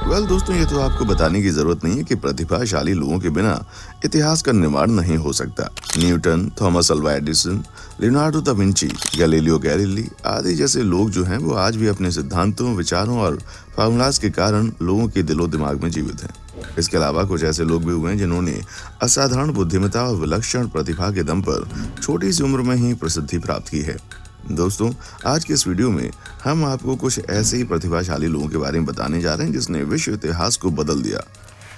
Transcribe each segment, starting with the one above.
दोस्तों, ये तो आपको बताने की जरूरत नहीं है कि प्रतिभाशाली लोगों के बिना इतिहास का निर्माण नहीं हो सकता। Newton, Thomas Alva Edison, Leonardo da Vinci, Galileo Galilei आदि जैसे लोग जो हैं वो आज भी अपने सिद्धांतों, विचारों और फार्मूलाज के कारण लोगों के दिलो दिमाग में जीवित हैं। इसके अलावा कुछ ऐसे लोग भी हुए हैं जिन्होंने असाधारण बुद्धिमत्ता और विलक्षण प्रतिभा के दम पर छोटी सी उम्र में ही प्रसिद्धि प्राप्त की है। दोस्तों, आज के इस वीडियो में हम आपको कुछ ऐसे ही प्रतिभाशाली लोगों के बारे में बताने जा रहे हैं जिसने विश्व इतिहास को बदल दिया।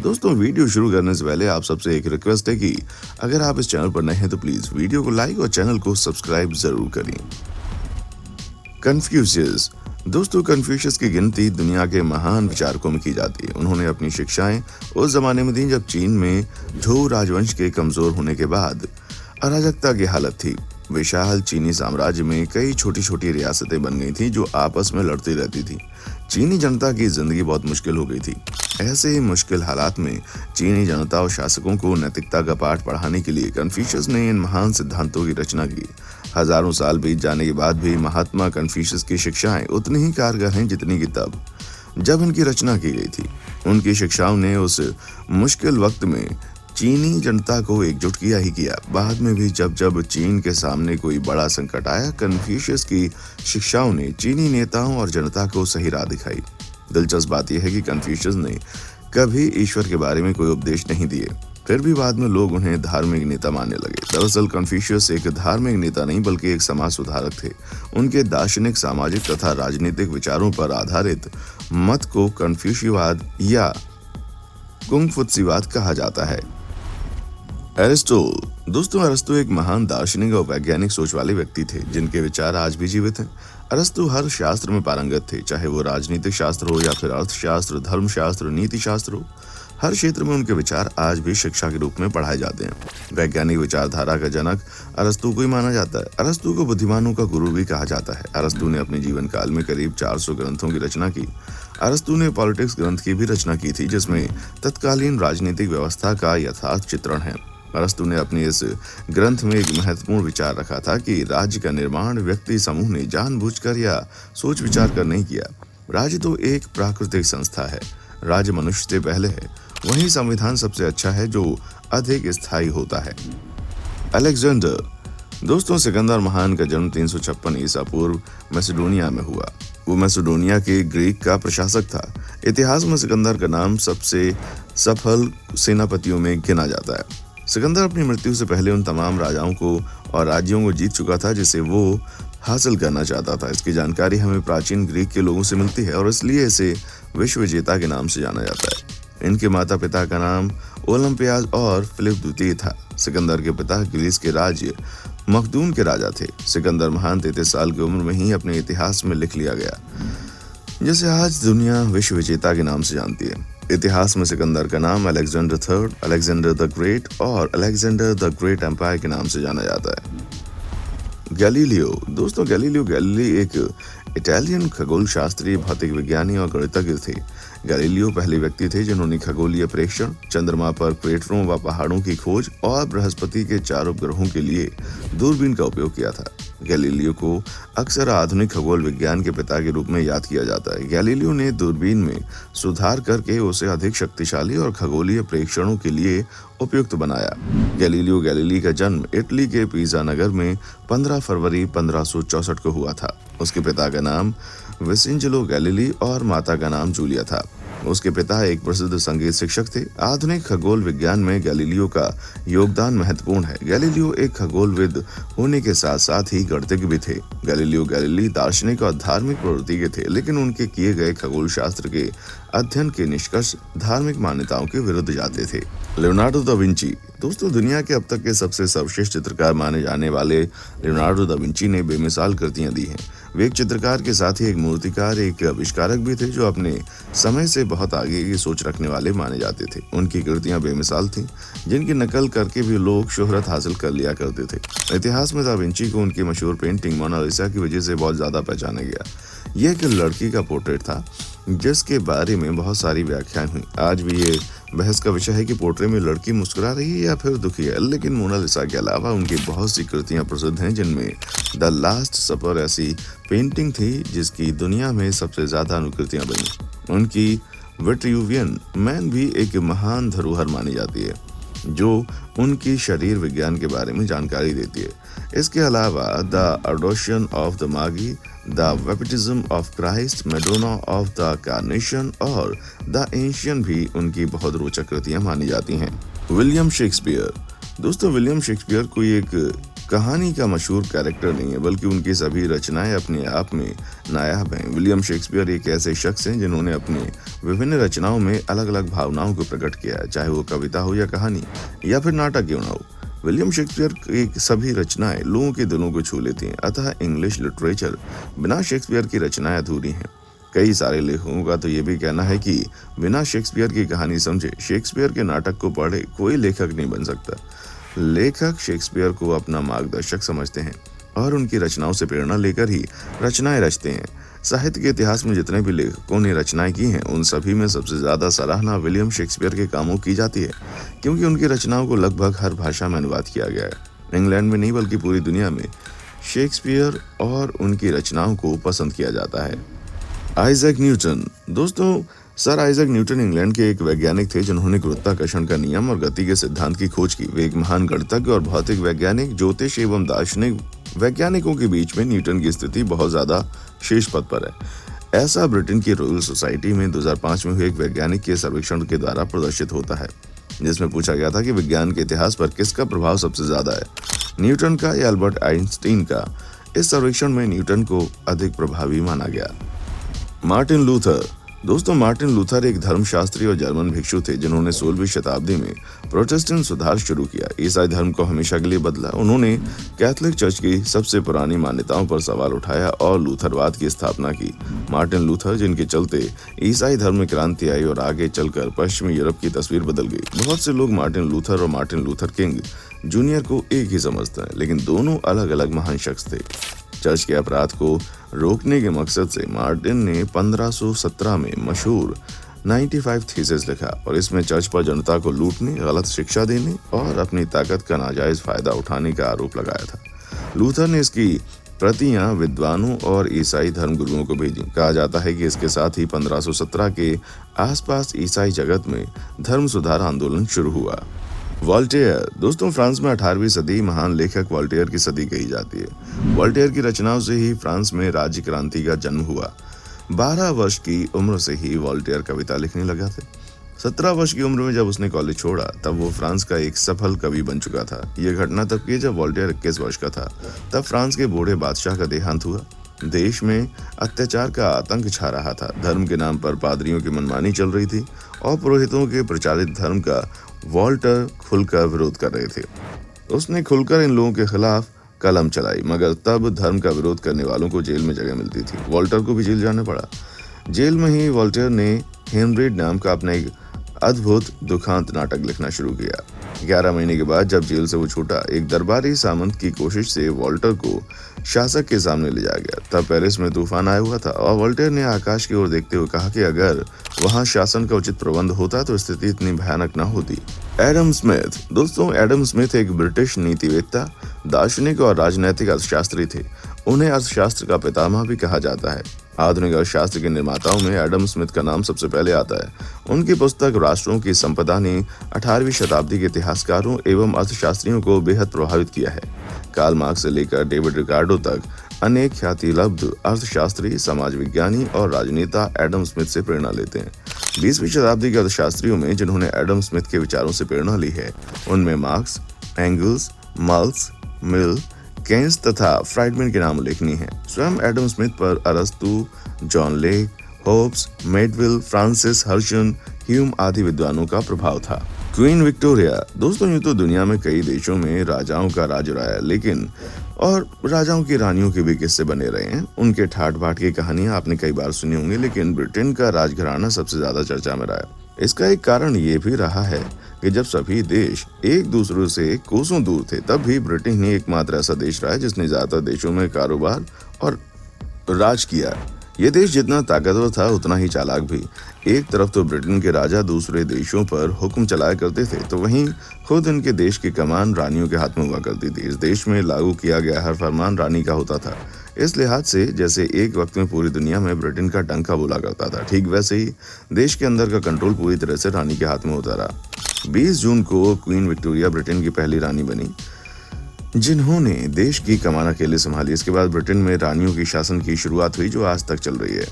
दोस्तों, वीडियो शुरू करने से पहले आप सबसे एक रिक्वेस्ट है कि अगर आप इस चैनल पर नए हैं तो प्लीज वीडियो को लाइक और चैनल को सब्सक्राइब जरूर करें। कन्फ्यूशियस। दोस्तों, कन्फ्यूशियस की गिनती दुनिया के महान विचारकों में की जाती है। उन्होंने अपनी शिक्षाएं उस जमाने में दी जब चीन में झोउ राजवंश के कमजोर होने के बाद अराजकता की हालत थी। विशाल चीनी साम्राज्य में कई छोटी छोटी रियासतें बन गई थीं जो आपस में लड़ती रहती थीं। चीनी जनता की जिंदगी बहुत मुश्किल हो गई थी। ऐसे ही मुश्किल हालात में चीनी जनता और शासकों को नैतिकता का पाठ पढ़ाने के लिए कन्फ्यूशियस ने इन महान सिद्धांतों की रचना की। हजारों साल बीत जाने के बाद भी महात्मा कन्फ्यूशियस की शिक्षाएं उतनी ही कारगर हैं जितनी की तब जब इनकी रचना की गई थी। उनकी शिक्षाओं ने उस मुश्किल वक्त में चीनी जनता को एकजुट किया ही किया। बाद में भी जब जब चीन के सामने कोई बड़ा संकट आया, कन्फ्यूशियस की शिक्षाओं ने चीनी नेताओं और जनता को सही राह दिखाई। दिलचस्प बात यह है कि कन्फ्यूशियस ने कभी ईश्वर के बारे में कोई उपदेश नहीं दिए, फिर भी बाद में लोग उन्हें धार्मिक नेता मानने लगे। दरअसल कन्फ्यूशियस एक धार्मिक नेता नहीं बल्कि एक समाज सुधारक थे। उनके दार्शनिक, सामाजिक तथा राजनीतिक विचारों पर आधारित मत को कन्फ्यूशियवाद या कुंगफुत्सीवाद कहा जाता है। एरिस्टोटल। दोस्तों, अरस्तु एक महान दार्शनिक और वैज्ञानिक सोच वाले व्यक्ति थे जिनके विचार आज भी जीवित हैं। अरस्तु हर शास्त्र में पारंगत थे, चाहे वो राजनीतिक शास्त्र हो या फिर अर्थशास्त्र, धर्मशास्त्र, नीति शास्त्र हो। हर क्षेत्र में उनके विचार आज भी शिक्षा के रूप में पढ़ाए जाते हैं। वैज्ञानिक विचारधारा का जनक अरस्तु को ही माना जाता है। अरस्तु को बुद्धिमानों का गुरु भी कहा जाता है। अरस्तु ने अपने जीवन काल में करीब 400 ग्रंथों की रचना की। अरस्तु ने पॉलिटिक्स ग्रंथ की भी रचना की थी जिसमें तत्कालीन राजनीतिक व्यवस्था का यथार्थ चित्रण है। अरस्तु ने अपने इस ग्रंथ में एक महत्वपूर्ण विचार रखा था कि राज्य का निर्माण व्यक्ति समूह ने जानबूझकर या सोच विचार कर नहीं किया। राज्य तो एक प्राकृतिक संस्था है। राज्य मनुष्य से पहले है। वहीं संविधान सबसे अच्छा है जो अधिक स्थायी होता है। अलेक्जेंडर। दोस्तों, सिकंदर महान का जन्म 356 ईसा पूर्व मैसेडोनिया में हुआ। वो मैसेडोनिया के ग्रीक का प्रशासक था। इतिहास में सिकंदर का नाम सबसे सफल सेनापतियों में गिना जाता है। सिकंदर अपनी मृत्यु से पहले उन तमाम राजाओं को और राज्यों को जीत चुका था जिसे वो हासिल करना चाहता था। इसकी जानकारी हमें प्राचीन ग्रीक के लोगों से मिलती है और इसलिए इसे विश्व विजेता के नाम से जाना जाता है। इनके माता पिता का नाम ओलंपियास और फिलिप द्वितीय था। सिकंदर के पिता ग्रीस के राज्य मखदूम के राजा थे। सिकंदर महान 33 साल की उम्र में ही अपने इतिहास में लिख लिया गया, जिसे आज दुनिया विश्व विजेता के नाम से जानती है। इतिहास में सिकंदर का नाम Alexander III, Alexander the great और अलेक्जेंडर द ग्रेट एम्पायर के नाम से जाना जाता है। गैलीलियो। दोस्तों, गैलीलियो गैलीली एक इटालियन खगोल शास्त्री, भौतिक विज्ञानी और गणितज्ञ थे। गैलीलियो पहले व्यक्ति थे जिन्होंने खगोलीय प्रेक्षण, चंद्रमा पर क्रेटरों व पहाड़ों की खोज और बृहस्पति के 4 उपग्रहों के लिए दूरबीन का उपयोग किया था। गैलीलियो को अक्सर आधुनिक खगोल विज्ञान के पिता के रूप में याद किया जाता है। गैलीलियो ने दूरबीन में सुधार करके उसे अधिक शक्तिशाली और खगोलीय प्रेक्षणों के लिए उपयुक्त बनाया। गैलीलियो गैलीली का जन्म इटली के पिसा नगर में 15 फरवरी 1564 को हुआ था। उसके पिता का नाम विसेंजलो गैलीली और माता का नाम जूलिया था। उसके पिता एक प्रसिद्ध संगीत शिक्षक थे। आधुनिक खगोल विज्ञान में गैलीलियो का योगदान महत्वपूर्ण है। गैलीलियो एक खगोलविद होने के साथ साथ ही गणितज्ञ भी थे। गैलीलियो गैलीली दार्शनिक और धार्मिक प्रवृत्ति के थे, लेकिन उनके किए गए खगोल शास्त्र के अध्ययन के निष्कर्ष धार्मिक मान्यताओं के विरुद्ध जाते थे। Leonardo da Vinci. दोस्तों, दुनिया के अब तक के सबसे सर्वश्रेष्ठ चित्रकार माने जाने वाले लियोनार्डो दा विंची ने बेमिसाल कृतियां दी हैं। वे एक चित्रकार के साथ ही एक मूर्तिकार, एक आविष्कारक भी थे जो अपने समय से बहुत आगे की सोच रखने वाले माने जाते थे। उनकी कृतियां बेमिसाल थीं, जिनकी नकल करके भी लोग शोहरत हासिल कर लिया करते थे। इतिहास में दा विंची को उनकी मशहूर पेंटिंग मोनालिसा की वजह से बहुत ज्यादा पहचाना गया। यह एक लड़की का पोर्ट्रेट था जिसके बारे में बहुत सारी व्याख्याएं हुई। आज भी ये बहस का विषय है कि पोर्ट्रेट में लड़की मुस्कुरा रही है या फिर दुखी है, लेकिन मोनालिसा के अलावा उनकी बहुत सी कृतियां प्रसिद्ध हैं, जिनमें द लास्ट सपर ऐसी पेंटिंग थी जिसकी दुनिया में सबसे ज्यादा अनुकृतियां बनी। उनकी विट्रूवियन मैन भी एक महान धरोहर मानी जाती है जो उनकी शरीर विज्ञान के बारे में जानकारी देती है। इसके अलावा द अडोशन ऑफ द मागी, the baptism of Christ, Madonna of the carnation और द एंशियन भी उनकी बहुत रोचक कृतियां मानी जाती हैं। William Shakespeare. दोस्तों, विलियम शेक्सपियर कोई एक कहानी का मशहूर कैरेक्टर नहीं है, बल्कि उनकी सभी रचनाएं अपने आप में नायाब हैं। विलियम शेक्सपियर एक ऐसे शख्स हैं जिन्होंने अपनी विभिन्न रचनाओं में अलग अलग भावनाओं को प्रकट किया है, चाहे वो कविता हो या कहानी या फिर नाटक क्यों ना हो। विलियम शेक्सपियर की सभी रचनाएं लोगों के दिलों को छू लेती हैं, अतः इंग्लिश लिटरेचर बिना शेक्सपियर की रचनाएं अधूरी हैं। कई सारे लेखकों का तो ये भी कहना है कि बिना शेक्सपियर की कहानी समझे, शेक्सपियर के नाटक को पढ़े कोई लेखक नहीं बन सकता। लेखक शेक्सपियर को अपना मार्गदर्शक समझते हैं और उनकी रचनाओं से प्रेरणा लेकर ही रचनाएं रचते हैं। साहित्य के इतिहास में जितने भी लेखकों ने रचनाएं की हैं, उन सभी में सबसे ज्यादा सराहना विलियम शेक्सपियर के कामों की जाती है, क्योंकि उनकी रचनाओं को लगभग हर भाषा में अनुवाद किया गया है। इंग्लैंड में नहीं बल्कि पूरी दुनिया में शेक्सपियर और उनकी रचनाओं को पसंद किया जाता है। Isaac Newton. दोस्तों, सर आइजैक न्यूटन इंग्लैंड के एक वैज्ञानिक थे जिन्होंने गुरुत्वाकर्षण का नियम और गति के सिद्धांत की खोज की। वे एक महान गणितज्ञ और भौतिक वैज्ञानिक, ज्योतिष एवं दार्शनिक वैज्ञानिकों के बीच में न्यूटन की स्थिति बहुत ज्यादा शीर्ष पद पर है। ऐसा ब्रिटेन की रॉयल सोसाइटी में 2005 में हुए एक वैज्ञानिक के सर्वेक्षण के द्वारा प्रदर्शित होता है, जिसमें पूछा गया था कि विज्ञान के इतिहास पर किसका प्रभाव सबसे ज्यादा है, न्यूटन का या अल्बर्ट आइंस्टीन का। इस सर्वेक्षण में न्यूटन को अधिक प्रभावी माना गया। Martin Luther. दोस्तों, मार्टिन लूथर एक धर्मशास्त्री और जर्मन भिक्षु थे जिन्होंने 16वीं शताब्दी में प्रोटेस्टेंट सुधार शुरू किया। ईसाई धर्म को हमेशा के लिए बदला। उन्होंने कैथोलिक चर्च की सबसे पुरानी मान्यताओं पर सवाल उठाया और लूथरवाद की स्थापना की। मार्टिन लूथर, जिनके चलते ईसाई धर्म में क्रांति आई और आगे चलकर पश्चिमी यूरोप की तस्वीर बदल गई। बहुत से लोग मार्टिन लूथर और मार्टिन लूथर किंग जूनियर को एक ही समझते हैं, लेकिन दोनों अलग अलग महान शख्स थे। चर्च के अपराध को रोकने के मकसद से मार्टिन ने 1517 में मशहूर 95 थीसिस लिखा और इसमें चर्च पर जनता को लूटने, गलत शिक्षा देने और अपनी ताकत का नाजायज फायदा उठाने का आरोप लगाया था। लूथर ने इसकी प्रतियां विद्वानों और ईसाई धर्मगुरुओं को भेजी। कहा जाता है कि इसके साथ ही 1517 के आसपास ईसाई जगत में धर्म सुधार आंदोलन शुरू हुआ। वॉल्टेयर। दोस्तों, फ्रांस में 18वीं सदी महान लेखक वॉल्टेयर की सदी कही जाती है। वॉल्टेयर की रचनाओं से ही फ्रांस में राज्य क्रांति का जन्म हुआ। 12 वर्ष की उम्र से ही वॉल्टेयर कविता लिखने लगा था। 17 वर्ष की उम्र में जब उसने कॉलेज छोड़ा, तब वो फ्रांस का एक सफल कवि बन चुका था। यह घटना तब की जब वॉल्टेयर 21 वर्ष का था। तब फ्रांस के बूढ़े बादशाह का देहांत हुआ। देश में अत्याचार का आतंक छा रहा था। धर्म के नाम पर पादरियों की मनमानी चल रही थी और पुरोहितों के प्रचारित धर्म का वॉल्टर खुलकर विरोध कर रहे थे। उसने खुलकर इन लोगों के खिलाफ कलम चलाई, मगर तब धर्म का विरोध करने वालों को जेल में जगह मिलती थी। वॉल्टर को भी जेल जाना पड़ा। जेल में ही वॉल्टेयर ने हेनरिड नाम का अपना एक अद्भुत दुखांत नाटक लिखना शुरू किया। 11 महीने के बाद जब जेल से वो छूटा, एक दरबारी सामंत की कोशिश से वॉल्टर को शासक के सामने ले जाया गया। तब पेरिस में तूफान आया हुआ था और वॉल्टेयर ने आकाश की ओर देखते हुए कहा कि अगर वहां शासन का उचित प्रबंध होता तो स्थिति इतनी भयानक न होती। Adam Smith. दोस्तों, एडम स्मिथ एक ब्रिटिश नीतिवेत्ता, दार्शनिक और राजनैतिक अर्थशास्त्री थे। उन्हें अर्थशास्त्र का पितामह भी कहा जाता है। आधुनिक अर्थशास्त्र के निर्माताओं में एडम स्मिथ का नाम सबसे पहले आता है। उनकी पुस्तक राष्ट्रों की संपदा ने 18वीं शताब्दी के इतिहासकारों एवं अर्थशास्त्रियों को बेहद प्रभावित किया है। कार्ल मार्क्स से लेकर डेविड रिकार्डो तक अनेक ख्यातिलब्ध अर्थशास्त्री, समाज विज्ञानी और राजनेता एडम स्मिथ से प्रेरणा लेते हैं। 20वीं शताब्दी के अर्थशास्त्रियों में जिन्होंने एडम स्मिथ के विचारों से प्रेरणा ली है, उनमें Marx, Engels, Marx, Mill, Keynes तथा फ्राइडमैन के नाम उल्लेखनीय हैं। स्वयं एडम स्मिथ पर अरस्तु, John Locke, Hobbes, Mandeville, Francis Hutcheson, Hume आदि विद्वानों का प्रभाव था। Queen Victoria. दोस्तों, यूं तो दुनिया में कई देशों में राजाओं का राज रहा है, लेकिन और राजाओं की रानियों के भी किस्से बने रहे हैं। उनके ठाट बाट की कहानियां आपने कई बार सुनी होंगी, लेकिन ब्रिटेन का राजघराना सबसे ज्यादा चर्चा में रहा है। इसका एक कारण ये भी रहा है कि जब सभी देश एक दूसरे से कोसों दूर थे, तब भी ब्रिटेन ही एकमात्र ऐसा देश रहा है जिसने ज्यादातर देशों में कारोबार और राज किया। ये देश जितना ताकतवर था उतना ही चालाक भी। एक तरफ तो ब्रिटेन के राजा दूसरे देशों पर हुक्म चलाया करते थे, तो वहीं खुद इनके देश की कमान रानियों के हाथ में हुआ करती थी। इस देश में लागू किया गया हर फरमान रानी का होता था। इस लिहाज से जैसे एक वक्त में पूरी दुनिया में ब्रिटेन का डंका बोला करता था, ठीक वैसे ही देश के अंदर का कंट्रोल पूरी तरह से रानी के हाथ में होता रहा। 20 जून को क्वीन विक्टोरिया ब्रिटेन की पहली रानी बनी जिन्होंने देश की कमान अकेले संभाली। इसके बाद ब्रिटेन में रानियों की शासन की शुरुआत हुई जो आज तक चल रही है।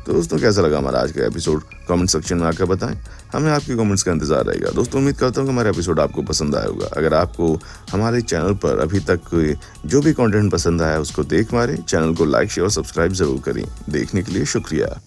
तो दोस्तों कैसा लगा हमारा आज का एपिसोड, कमेंट सेक्शन में आकर बताएं। हमें आपके कमेंट्स का इंतजार रहेगा। दोस्तों उम्मीद करता हूँ कि हमारा एपिसोड आपको पसंद आया होगा। अगर आपको हमारे चैनल पर अभी तक जो भी कंटेंट पसंद आया उसको देख मारे, चैनल को लाइक शेयर और सब्सक्राइब जरूर करें। देखने के लिए शुक्रिया।